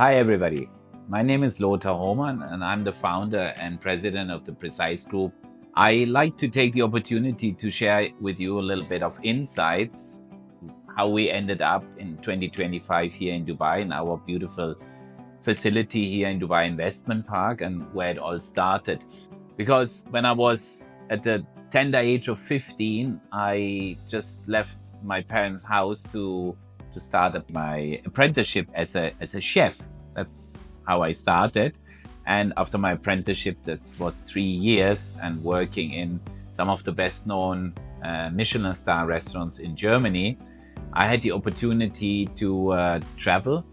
Hi everybody, my name is Lothar Hohmann and I'm the founder and president of the Precise Group. I like to take the opportunity to share with you a little bit of insights, how we ended up in 2025 here in Dubai in our beautiful facility here in Dubai Investment Park and where it all started. Because when I was at the tender age of 15, I just left my parents' house to start up my apprenticeship as a chef. That's how I started. And after my apprenticeship, that was 3 years, and working in some of the best known Michelin star restaurants in Germany, I had the opportunity to travel.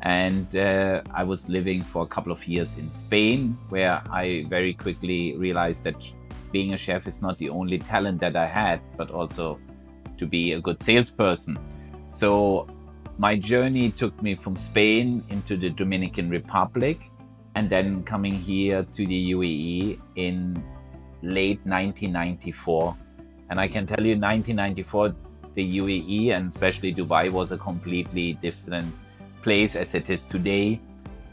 And I was living for a couple of years in Spain, where I very quickly realized that being a chef is not the only talent that I had, but also to be a good salesperson. So my journey took me from Spain into the Dominican Republic, and then coming here to the UAE in late 1994. And I can tell you, 1994, the UAE and especially Dubai was a completely different place as it is today.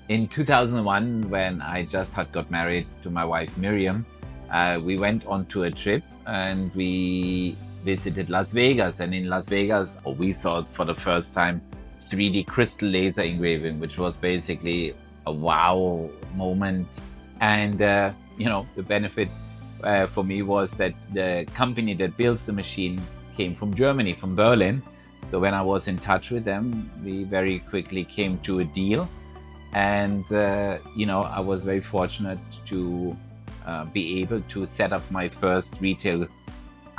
In 2001, when I just had got married to my wife Miriam, we went on to a trip and we visited Las Vegas. And in Las Vegas, we saw for the first time 3D crystal laser engraving, which was basically a wow moment. And the benefit for me was that the company that builds the machine came from Germany, from Berlin. So when I was in touch with them, we very quickly came to a deal. And, I was very fortunate to be able to set up my first retail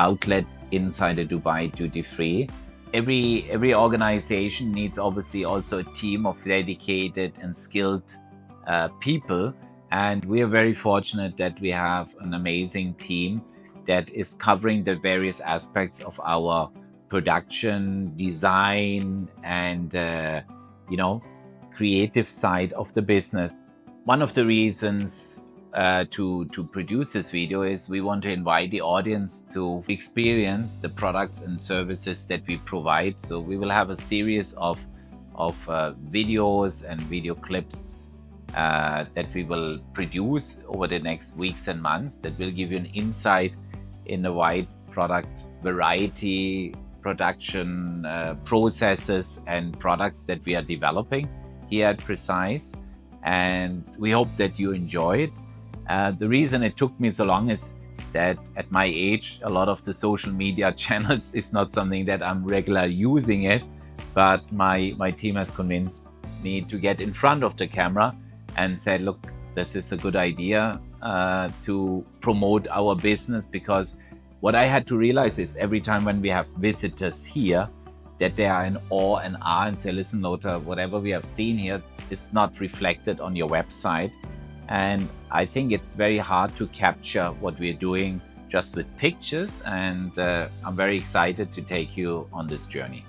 outlet inside the Dubai duty free. Every organization needs obviously also a team of dedicated and skilled people. And we are very fortunate that we have an amazing team that is covering the various aspects of our production, design, and creative side of the business. One of the reasons to produce this video is we want to invite the audience to experience the products and services that we provide. So we will have a series of videos and video clips that we will produce over the next weeks and months that will give you an insight in the wide product variety, production processes and products that we are developing here at Precise. And we hope that you enjoy it. The reason it took me so long is that at my age, a lot of the social media channels is not something that I'm regularly using it, but my team has convinced me to get in front of the camera and said, look, this is a good idea to promote our business. Because what I had to realize is every time when we have visitors here, that they are in awe and and say, listen, Lothar, whatever we have seen here is not reflected on your website. And I think it's very hard to capture what we're doing just with pictures. And I'm very excited to take you on this journey.